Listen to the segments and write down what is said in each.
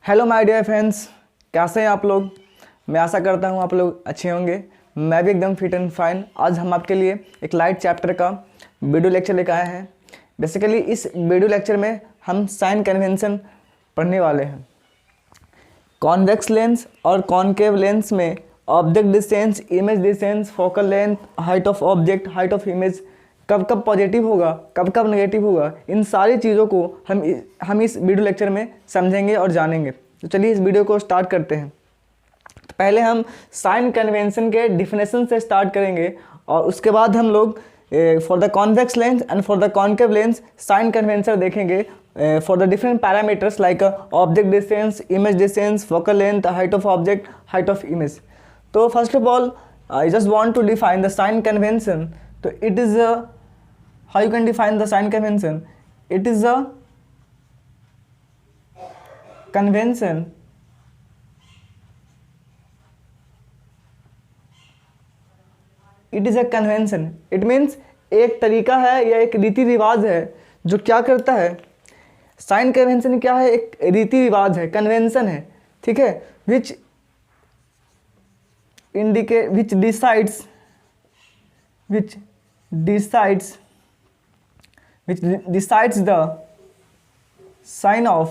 Hello my dear friends, कैसे हैं आप लोग। मैं आशा करता हूं आप लोग अच्छे होंगे। मैं भी एकदम फिट एंड फाइन। आज हम आपके लिए एक लाइट चैप्टर का वीडियो लेक्चर लेकर आए हैं। बेसिकली इस वीडियो लेक्चर में हम साइन कन्वेंशन पढ़ने वाले हैं। कॉन्वेक्स लेंस और कॉनकेव लेंस में object distance, image distance, focal length, height of object, height of image, कब कब पॉजिटिव होगा, कब कब नेगेटिव होगा, इन सारी चीज़ों को हम इस वीडियो लेक्चर में समझेंगे और जानेंगे। तो चलिए इस वीडियो को स्टार्ट करते हैं। तो पहले हम साइन कन्वेंशन के डिफिनेशन से स्टार्ट करेंगे और उसके बाद हम लोग for the convex lens and for the concave lens sign convention देखेंगे for the different parameters like object distance, image distance, focal length, height of object, height of image. तो first of all I just want to define the sign convention. तो it is how you can define the sign convention. It is a convention it means एक तरीका है या एक रीति रिवाज है जो क्या करता है। साइन कन्वेंशन क्या है? एक रीति रिवाज है, कन्वेंशन है, ठीक है, which decides the sign of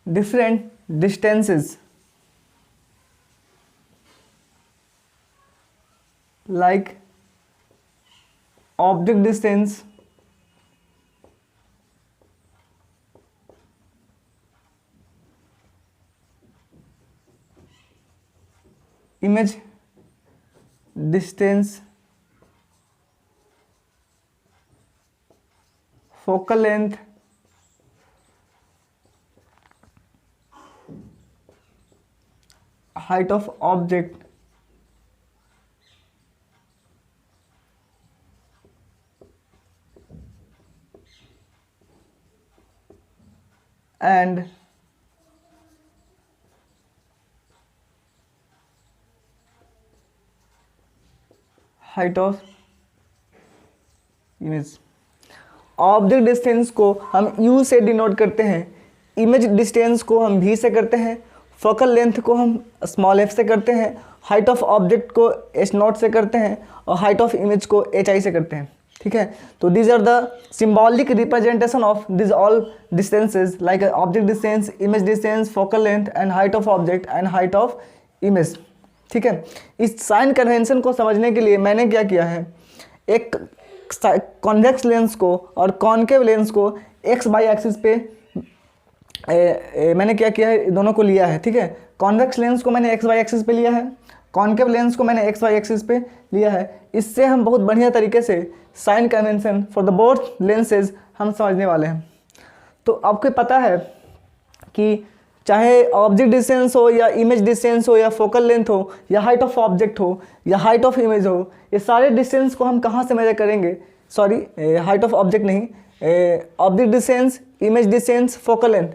different distances like object distance, image distance, focal length, height of object, and height of image. Object distance को हम U से डिनोट करते हैं, इमेज डिस्टेंस को हम V से करते हैं, फोकल लेंथ को हम स्मॉल f से करते हैं, हाइट ऑफ ऑब्जेक्ट को H0 से करते हैं और हाइट ऑफ इमेज को HI से करते हैं, ठीक है। तो these are the symbolic representation of this all distances like object distance, image distance, focal length and height of object and height of image, ठीक है। इस साइन कन्वेंशन को समझने के लिए मैंने क्या किया है, एक कॉन्वेक्स लेंस को और कॉनकेव लेंस को एक्स वाई एक्सिस पे मैंने क्या किया है, दोनों को लिया है, ठीक है। कॉन्वेक्स लेंस को मैंने एक्स वाई एक्सिस पे लिया है, कॉनकेव लेंस को मैंने एक्स वाई एक्सिस पे लिया है। इससे हम बहुत बढ़िया तरीके से sign convention for the both lenses हम समझने वाले हैं। तो आपको पता है कि चाहे ऑब्जेक्ट डिस्टेंस हो या इमेज डिस्टेंस हो या फोकल लेंथ हो या हाइट ऑफ ऑब्जेक्ट हो या हाइट ऑफ इमेज हो, ये सारे डिस्टेंस को हम कहाँ से मेजर करेंगे? सॉरी, हाइट ऑफ ऑब्जेक्ट नहीं, object distance, image distance, focal length,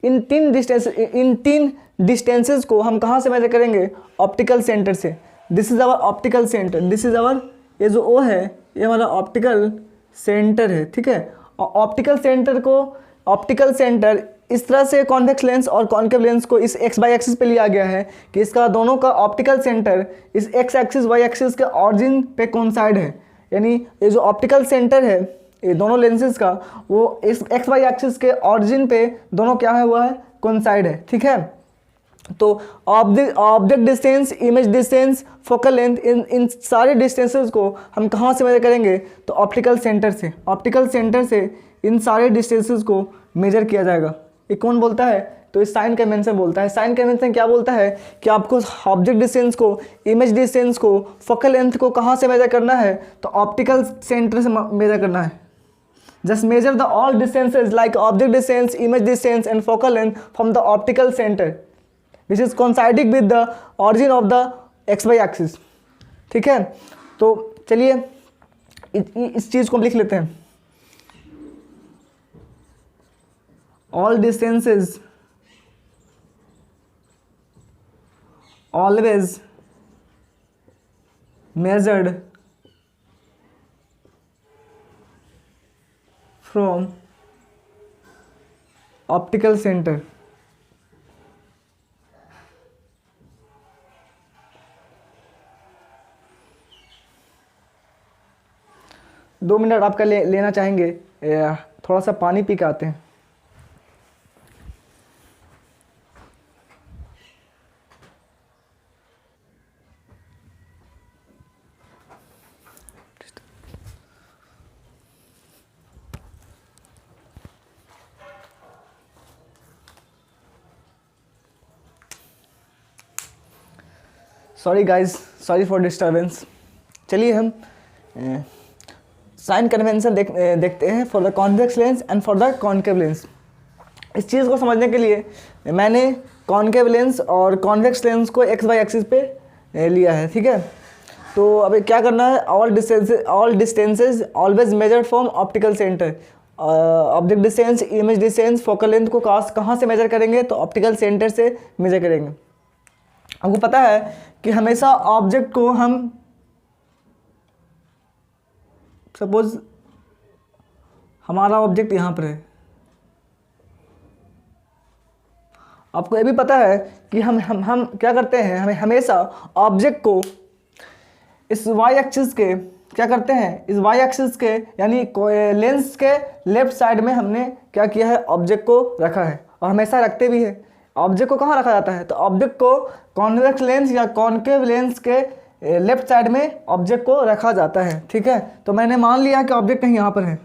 इन तीन डिस्टेंसेस को हम कहाँ से मेजर करेंगे? ऑप्टिकल सेंटर से। This is our optical centre, this is our, ये जो ओ है ये हमारा ऑप्टिकल सेंटर है, ठीक है। ऑप्टिकल सेंटर इस तरह से कॉन्वेक्स लेंस और कॉनकेव लेंस को इस एक्स वाई एक्सिस पे लिया गया है कि इसका दोनों का ऑप्टिकल सेंटर इस एक्स एक्सिस वाई एक्सिस के ऑरिजिन पे कोइंसाइड है। यानी ये जो ऑप्टिकल सेंटर है ये दोनों लेंसेज का, वो इस एक्स वाई एक्सिस के ऑरिजिन पे दोनों क्या है, हुआ है, कोइंसाइड है, ठीक है। तो object distance, image distance, focal length, इन सारे डिस्टेंसेस को हम कहाँ से मेजर करेंगे? तो ऑप्टिकल सेंटर से इन सारे डिस्टेंसेस को मेजर किया जाएगा। ये कौन बोलता है? तो इस साइन कन्वेंशन बोलता है। साइन कन्वेंशन क्या बोलता है कि आपको ऑब्जेक्ट डिस्टेंस को, इमेज डिस्टेंस को, फोकल लेंथ को कहाँ से मेजर करना है? तो ऑप्टिकल सेंटर से मेजर करना है। Just measure the all distances like object distance, image distance and focal length from the optical centre which is coinciding with the origin of the X Y axis, ठीक है। तो चलिए इस चीज़ को हम लिख लेते हैं। all distances always measured from optical center. दो मिनट आपका लेना चाहेंगे, थोड़ा सा पानी पी के आते हैं। Sorry guys, sorry for disturbance. चलिए हम साइन कन्वेंशन देखते हैं for the convex lens and for the concave lens. इस चीज़ को समझने के लिए मैंने कॉन्केव लेंस और कॉन्वेक्स लेंस को एक्स वाई एक्सिस पे लिया है, ठीक है। तो अभी क्या करना है, all distances always measured from optical centre. Object distance, image distance, focal length को कहाँ से मेजर करेंगे, तो ऑप्टिकल सेंटर से मेजर करेंगे। आपको पता है कि हमेशा ऑब्जेक्ट को हम, सपोज हमारा ऑब्जेक्ट यहाँ पर है, आपको ये भी पता है कि हम क्या करते हैं, हमें हमेशा ऑब्जेक्ट को इस वाई एक्सिस के क्या करते हैं, इस वाई एक्सिस के यानी लेंस के लेफ्ट साइड में हमने क्या किया है, ऑब्जेक्ट को रखा है, और हमेशा रखते भी है। ऑब्जेक्ट को कहाँ रखा जाता है, तो ऑब्जेक्ट को कॉन्वेक्स लेंस या कॉन्केव लेंस के लेफ्ट साइड में ऑब्जेक्ट को रखा जाता है, ठीक है। तो मैंने मान लिया कि ऑब्जेक्ट कहीं यहाँ पर है,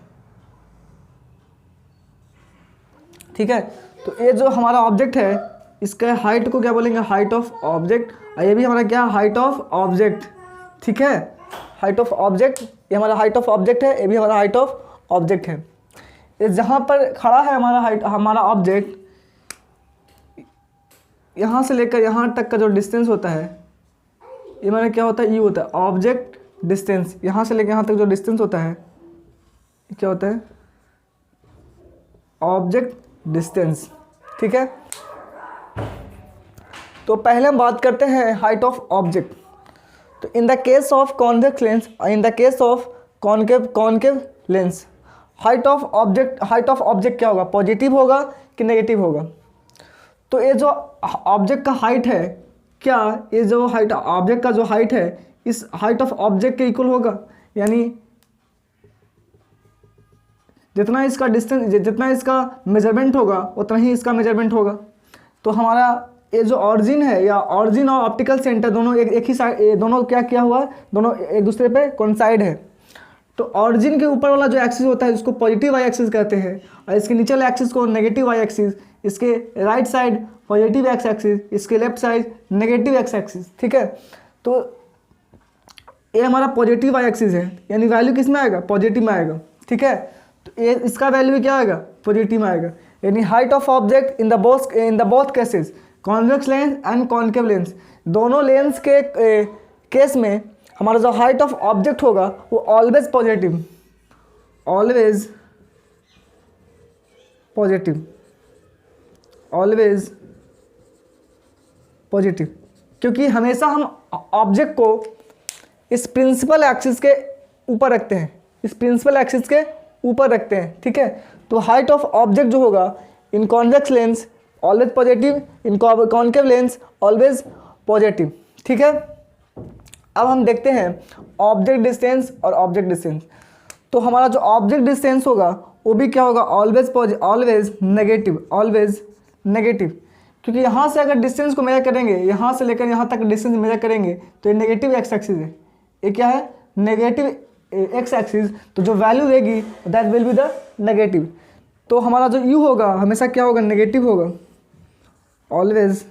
ठीक है। तो ये जो हमारा ऑब्जेक्ट है, इसका हाइट को क्या बोलेंगे, हाइट ऑफ ऑब्जेक्ट। और ये भी हमारा क्या, हाइट ऑफ ऑब्जेक्ट, ठीक है। हाइट ऑफ ऑब्जेक्ट, ये हमारा हाइट ऑफ ऑब्जेक्ट है, ये भी हमारा हाइट ऑफ ऑब्जेक्ट है। ये जहाँ पर खड़ा है हमारा ऑब्जेक्ट, यहाँ से लेकर यहाँ तक का जो डिस्टेंस होता है, ये हमारा क्या होता है, यू होता है ऑब्जेक्ट डिस्टेंस। यहाँ से लेकर यहाँ तक जो डिस्टेंस होता है, ये क्या होता है, ऑब्जेक्ट डिस्टेंस, ठीक है। तो पहले हम बात करते हैं हाइट ऑफ ऑब्जेक्ट। तो in the case of convex lens और in the case of concave lens, height of object क्या होगा, पॉजिटिव होगा कि नेगेटिव होगा। तो ये जो ऑब्जेक्ट का हाइट है, क्या ये जो हाइट ऑब्जेक्ट का जो हाइट है, इस हाइट ऑफ ऑब्जेक्ट के इक्वल होगा, यानी जितना इसका डिस्टेंस, जितना इसका मेजरमेंट होगा उतना ही इसका मेजरमेंट होगा। तो हमारा ये जो ऑरिजिन है, या ऑरिजिन और ऑप्टिकल सेंटर दोनों एक ही साइड, दोनों क्या किया हुआ, दोनों एक दूसरे पे कोइंसाइड है। तो ऑरिजिन के ऊपर वाला जो एक्सिस होता है उसको पॉजिटिव वाई एक्सिस कहते हैं, और इसके नीचे वाले एक्सिस को नेगेटिव वाई एक्सिस। इसके right side positive X axis, इसके left side negative X axis, ठीक है। तो ये हमारा पॉजिटिव वाई एक्सिस है, यानी वैल्यू किस में आएगा, पॉजिटिव में आएगा, ठीक है। तो ये इसका वैल्यू क्या आएगा, पॉजिटिव में आएगा। यानी height of object in the both cases, convex lens and concave lens, दोनों लेंस के केस में हमारा जो हाइट ऑफ ऑब्जेक्ट होगा वो always positive, always positive, always positive, क्योंकि हमेशा हम ऑब्जेक्ट को इस प्रिंसिपल एक्सिस के ऊपर रखते हैं, इस प्रिंसिपल एक्सिस के ऊपर रखते हैं, ठीक है। तो हाइट ऑफ ऑब्जेक्ट जो होगा इन कॉन्वेक्स लेंस ऑलवेज पॉजिटिव, इन कॉन्केव लेंस ऑलवेज पॉजिटिव, ठीक है। अब हम देखते हैं ऑब्जेक्ट डिस्टेंस और ऑब्जेक्ट डिस्टेंस। तो हमारा जो ऑब्जेक्ट डिस्टेंस होगा वो भी क्या होगा, ऑलवेज नेगेटिव, ऑलवेज नेगेटिव, क्योंकि यहाँ से अगर डिस्टेंस को मेजर करेंगे, यहाँ से लेकर यहाँ तक डिस्टेंस मेजर करेंगे, तो ये नेगेटिव एक्स एक्सिस है, ये क्या है, नेगेटिव एक्स एक्सिस। तो जो वैल्यू रहेगी that will be the negative. तो हमारा जो यू होगा हमेशा क्या होगा, नेगेटिव होगा, ऑलवेज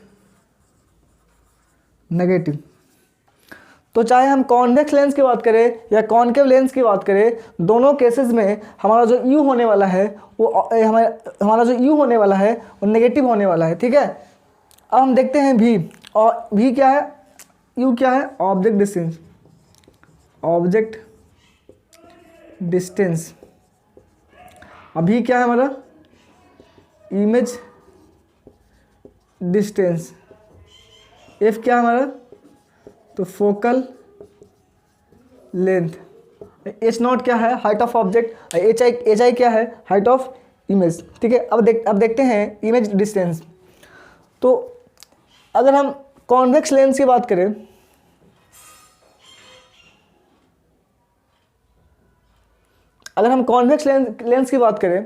नेगेटिव। तो चाहे हम कॉन्वेक्स लेंस की बात करें या कॉन्केव लेंस की बात करें, दोनों केसेस में हमारा जो यू होने वाला है वो हमारा जो यू होने वाला है वो नेगेटिव होने वाला है, ठीक है। अब हम देखते हैं भी, और भी क्या है, यू क्या है, ऑब्जेक्ट डिस्टेंस, ऑब्जेक्ट डिस्टेंस। अभी क्या है हमारा, इमेज डिस्टेंस। एफ क्या है हमारा, तो फोकल लेंथ, एच नॉट क्या है, height of object, H I क्या है, हाइट ऑफ इमेज। ठीक है, अब देखते हैं इमेज डिस्टेंस। तो अगर हम कॉन्वेक्स लेंस की बात करें, अगर हम कॉन्वेक्स लेंस की बात करें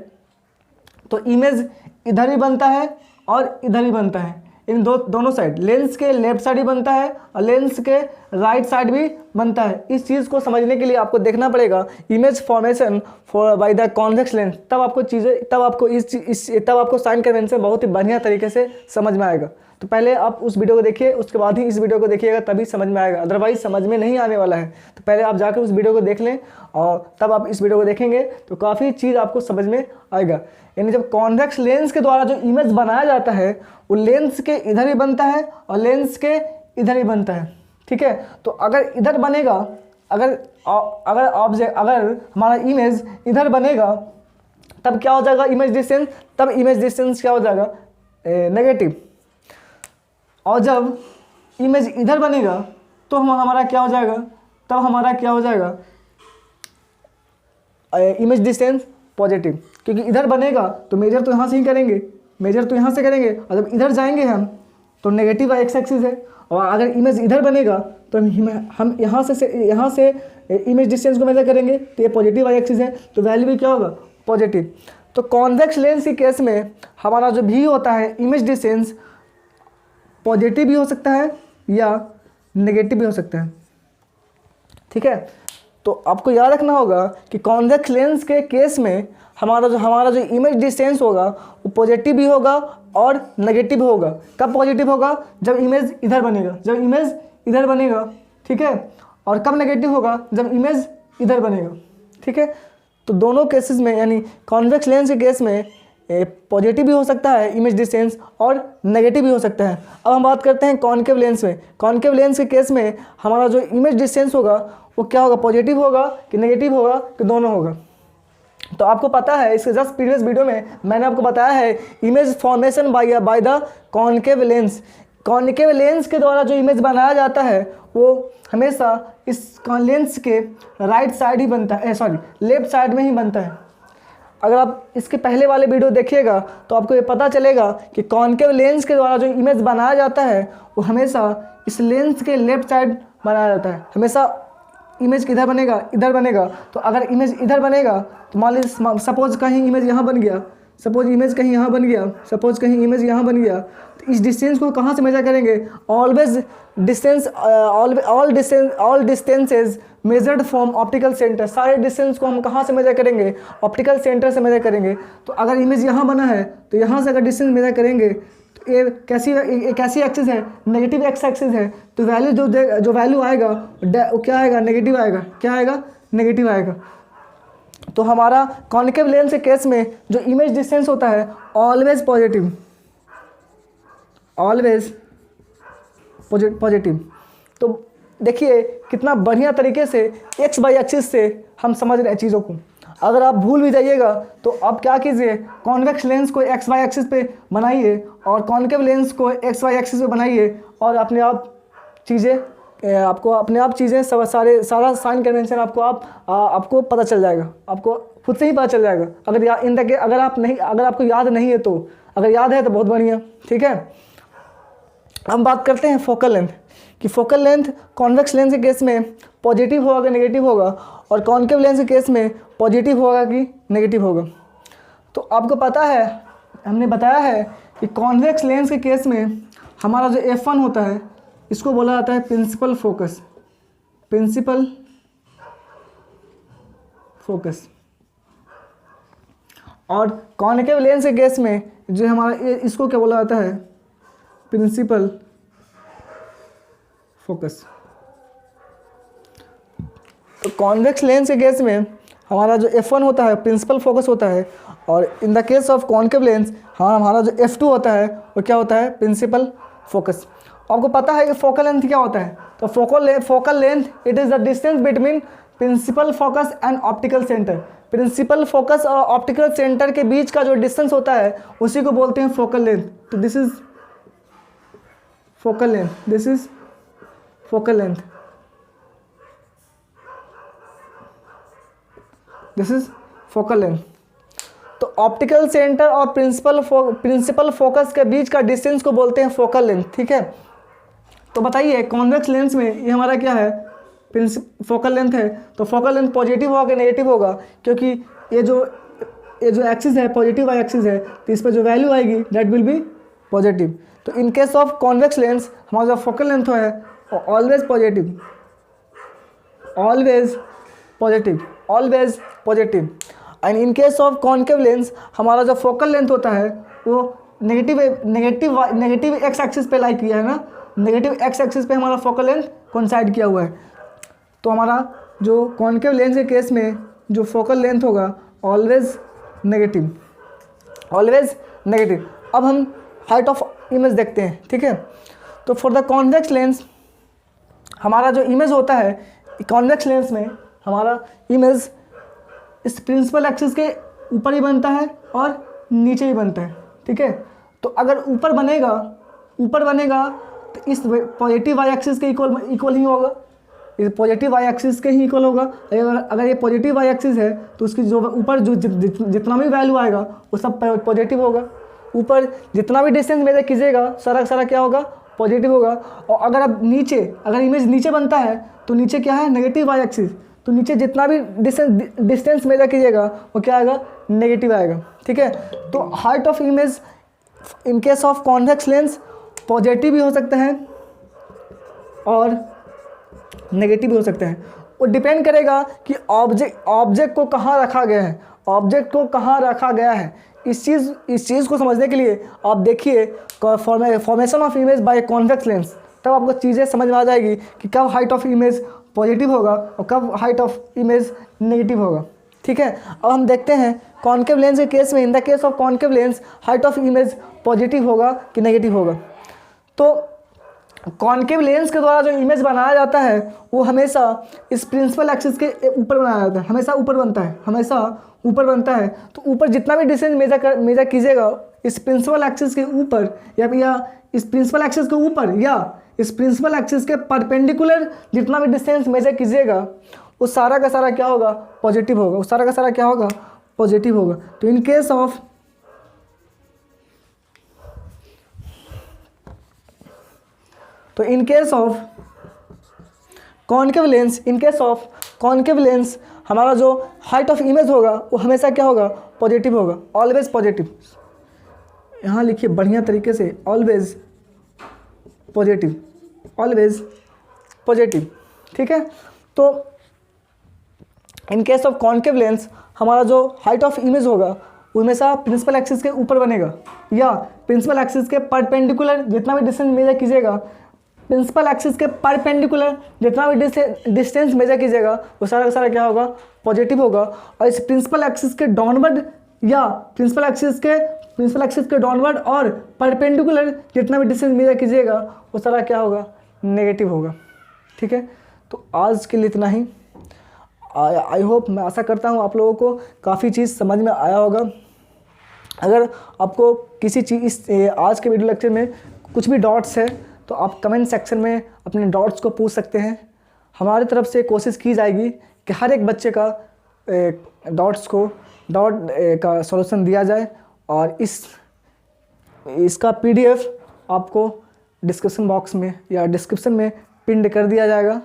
तो इमेज इधर भी बनता है और इधर भी बनता है, इन दोनों साइड, लेंस के लेफ्ट साइड भी बनता है और लेंस के राइट साइड भी बनता है। इस चीज़ को समझने के लिए आपको देखना पड़ेगा image formation for by the convex lens, तब आपको साइन कन्वेंशन बहुत ही बढ़िया तरीके से समझ में आएगा। तो पहले आप उस वीडियो को देखिए, उसके बाद ही इस वीडियो को देखिएगा, तभी समझ में आएगा, अदरवाइज समझ में नहीं आने वाला है। तो पहले आप जाकर उस वीडियो को देख लें और तब आप इस वीडियो को देखेंगे तो काफ़ी चीज़ आपको समझ में आएगा। यानी जब कॉन्वेक्स लेंस के द्वारा जो इमेज बनाया जाता है वो लेंस के इधर भी बनता है और लेंस के इधर भी बनता है। ठीक है, तो अगर इधर बनेगा, अगर हमारा इमेज इधर बनेगा तब क्या हो जाएगा इमेज डिस्टेंस, तब इमेज डिस्टेंस क्या हो जाएगा, नेगेटिव। और जब इमेज इधर बनेगा तो हमारा क्या हो जाएगा, तब हमारा क्या हो जाएगा, इमेज डिस्टेंस पॉजिटिव। क्योंकि इधर बनेगा तो मेजर तो यहाँ से ही करेंगे, मेजर तो यहाँ से करेंगे, और जब इधर जाएंगे हम तो नेगेटिव एक्स एक्सिस है। और अगर इमेज इधर बनेगा तो हम यहाँ से इमेज डिस्टेंस को मेजर करेंगे तो ये पॉजिटिव वाई एक्सिस है, तो वैल्यू भी क्या होगा, पॉजिटिव। तो कॉन्वेक्स लेंस के केस में हमारा जो भी होता है इमेज डिस्टेंस पॉजिटिव भी हो सकता है या नेगेटिव भी हो सकता है। ठीक है, तो आपको याद रखना होगा कि कॉन्वेक्स लेंस के केस में हमारा जो इमेज डिस्टेंस होगा वो पॉजिटिव भी होगा और नेगेटिव होगा। कब पॉजिटिव होगा, जब इमेज इधर बनेगा, ठीक है, और कब नेगेटिव होगा, जब इमेज इधर बनेगा। ठीक है, तो दोनों केसेस में, यानी कॉन्वेक्स लेंस के केस में पॉजिटिव भी हो सकता है इमेज डिस्टेंस और नेगेटिव भी हो सकता है। अब हम बात करते हैं कॉन्केव लेंस में। कॉन्केव लेंस के केस में हमारा जो इमेज डिस्टेंस होगा वो क्या होगा, पॉजिटिव होगा कि नेगेटिव होगा कि दोनों होगा। तो आपको पता है, इसके जस्ट प्रीवियस वीडियो में मैंने आपको बताया है image formation by the concave lens. Concave lens के द्वारा जो इमेज बनाया जाता है वो हमेशा इस लेंस के राइट साइड ही बनता है, लेफ्ट साइड में ही बनता है। अगर आप इसके पहले वाले वीडियो देखिएगा तो आपको ये पता चलेगा कि कॉन्केव लेंस के द्वारा जो इमेज बनाया जाता है वो हमेशा इस लेंस के लेफ्ट साइड बनाया जाता है। हमेशा इमेज किधर बनेगा, इधर बनेगा। तो अगर इमेज इधर बनेगा तो मान लीजिए सपोज कहीं इमेज यहाँ बन गया, सपोज इमेज कहीं यहाँ बन गया, सपोज कहीं इमेज यहाँ बन गया, तो इस डिस्टेंस को कहाँ से मेजर करेंगे, always distance, all distances measured from optical centre. सारे डिस्टेंस को हम कहाँ से मेजर करेंगे, ऑप्टिकल सेंटर से मेजर करेंगे। तो अगर इमेज यहाँ बना है तो यहाँ से अगर डिस्टेंस मेजर करेंगे तो ये कैसी एक्सिस है, नेगेटिव एक्स एक्सिस है। तो वैल्यू जो वैल्यू आएगा वो क्या आएगा, नेगेटिव आएगा। क्या आएगा, नेगेटिव आएगा। तो हमारा कॉन्केव लेंस के केस में जो इमेज डिस्टेंस होता है ऑलवेज पॉजिटिव, ऑलवेज पॉजिटिव। तो देखिए कितना बढ़िया तरीके से एक्स बाई एक्सिस से हम समझ रहे हैं चीज़ों को। अगर आप भूल भी जाइएगा तो आप क्या कीजिए, कॉन्वेक्स लेंस को एक्स वाई एक्सिस पे बनाइए और कॉन्केव लेंस को एक्स वाई एक्सिस पे बनाइए और अपने आप चीज़ें सारा साइन कन्वेंशन आपको पता चल जाएगा, आपको खुद से ही पता चल जाएगा। अगर आपको याद नहीं है तो, अगर याद है तो बहुत बढ़िया। ठीक है, हम बात करते हैं फोकल लेंथ कि फोकल लेंथ कॉन्वेक्स लेंस के केस में पॉजिटिव होगा कि नेगेटिव होगा, और कॉन्केव लेंस के केस में पॉजिटिव होगा कि नेगेटिव होगा। तो आपको पता है, हमने बताया है कि कॉन्वेक्स लेंस के केस में हमारा जो F1 होता है इसको बोला जाता है प्रिंसिपल फोकस। और कॉन्केव लेंस के केस में जो हमारा इसको क्या बोला जाता है, प्रिंसिपल फोकस। तो कॉन्वेक्स लेंस के केस में हमारा जो F1 होता है प्रिंसिपल फोकस होता है, और in the case of concave lens हमारा जो F2 होता है वो क्या होता है, प्रिंसिपल फोकस। आपको पता है कि फोकल लेंथ क्या होता है, तो focal length it is the distance between principal focus and optical centre. Principal focus और ऑप्टिकल सेंटर के बीच का जो डिस्टेंस होता है उसी को बोलते हैं फोकल लेंथ। तो this is focal length, this is focal length. This is focal length. तो ऑप्टिकल सेंटर और प्रिंसिपल फोकस के बीच का डिस्टेंस को बोलते हैं फोकल लेंथ, ठीक है। तो बताइए कॉन्वेक्स लेंस में ये हमारा क्या है, फोकल लेंथ है, तो फोकल लेंथ पॉजिटिव होगा कि नेगेटिव होगा, क्योंकि ये जो एक्सिस है पॉजिटिव वाई एक्सिस है, तो इस पर जो वैल्यू आएगी दैट विल बी पॉजिटिव। तो in case of convex lens हमारा जो फोकल लेंथ है always positive, always positive, always positive. And in case of concave lens हमारा जो फोकल लेंथ होता है वो नेगेटिव एक्स एक्सिस पे लाई किया है ना, नेगेटिव एक्स एक्सिस पे हमारा फोकल लेंथ कोइंसाइड किया हुआ है। तो हमारा जो कॉन्केव लेंस के केस में जो फोकल लेंथ होगा ऑलवेज नेगेटिव, ऑलवेज नेगेटिव। अब हम हाइट ऑफ इमेज देखते हैं, ठीक है। तो फॉर द कॉन्वेक्स लेंस हमारा जो इमेज होता है, कॉन्वेक्स लेंस में हमारा इमेज इस प्रिंसिपल एक्सिस के ऊपर ही बनता है और नीचे ही बनता है, ठीक है। तो अगर ऊपर बनेगा तो इस पॉजिटिव वाई एक्सिस के इक्वल ही होगा, इस पॉजिटिव वाई एक्सिस के ही इक्वल होगा। अगर ये पॉजिटिव वाई एक्सिस है तो उसकी जो ऊपर जो जितना भी वैल्यू आएगा वो सब पॉजिटिव होगा। ऊपर जितना भी डिस्टेंस मेजर कीजिएगा सारा क्या होगा, पॉजिटिव होगा। और अगर इमेज नीचे बनता है तो नीचे क्या है, नेगेटिव वाई एक्सिस, तो नीचे जितना भी डिस्टेंस मेजर कीजिएगा वो क्या आएगा, नेगेटिव आएगा, ठीक है। तो height of image in case of convex lens positive भी हो सकता है और नेगेटिव भी हो सकता है। वो डिपेंड करेगा कि ऑब्जेक्ट को कहाँ रखा गया है, ऑब्जेक्ट को कहाँ रखा गया है। इस चीज़ को समझने के लिए आप देखिए formation of image by convex lens, तब आपको चीज़ें समझ में आ जाएगी कि कब हाइट ऑफ इमेज पॉजिटिव होगा और कब हाइट ऑफ इमेज नेगेटिव होगा, ठीक है। अब हम देखते हैं कॉन्केव लेंस के केस में, इन the case of concave lens height of image positive होगा कि नेगेटिव होगा। तो कॉन्केव लेंस के द्वारा जो इमेज बनाया जाता है वो हमेशा इस प्रिंसिपल एक्सिस के ऊपर बनाया जाता है, हमेशा ऊपर बनता है। तो ऊपर जितना भी डिस्टेंस मेजर कीजिएगा इस प्रिंसिपल एक्सिस के ऊपर या इस प्रिंसिपल एक्सिस के ऊपर या इस प्रिंसिपल एक्सिस के परपेंडिकुलर जितना भी डिस्टेंस मेजर कीजिएगा वो सारा का सारा क्या होगा, पॉजिटिव होगा, वो सारा का सारा क्या होगा, पॉजिटिव होगा। तो in case of concave lens हमारा जो हाइट ऑफ इमेज होगा वो हमेशा क्या होगा, पॉजिटिव होगा, ऑलवेज पॉजिटिव। यहाँ लिखिए बढ़िया तरीके से, ऑलवेज पॉजिटिव, ठीक है। तो in case of concave lens हमारा जो हाइट ऑफ इमेज होगा वो हमेशा प्रिंसिपल एक्सिस के ऊपर बनेगा या प्रिंसिपल एक्सिस के परपेंडिकुलर जितना भी डिस्टेंस मेजर कीजिएगा, प्रिंसिपल एक्सिस के परपेंडिकुलर जितना भी डिस्टेंस मेजर कीजिएगा वो सारा का सारा क्या होगा, पॉजिटिव होगा। और इस प्रिंसिपल एक्सिस के डाउनवर्ड या प्रिंसिपल एक्सिस के डाउनवर्ड और परपेंडिकुलर जितना भी डिस्टेंस मेजर कीजिएगा वो सारा क्या होगा, नेगेटिव होगा, ठीक है। तो आज के लिए इतना ही। आई होप, मैं आशा करता हूँ आप लोगों को काफ़ी चीज़ समझ में आया होगा। अगर आपको किसी चीज़ आज के वीडियो लेक्चर में कुछ भी डाउट्स है तो आप कमेंट सेक्शन में अपने डाउट्स को पूछ सकते हैं। हमारी तरफ से कोशिश की जाएगी कि हर एक बच्चे का डाउट का सॉल्यूशन दिया जाए और इसका PDF आपको डिस्क्रिप्शन बॉक्स में या डिस्क्रिप्शन में पिन कर दिया जाएगा।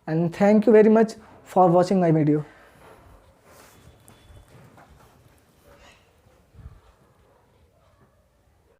And thank you very much for watching my video.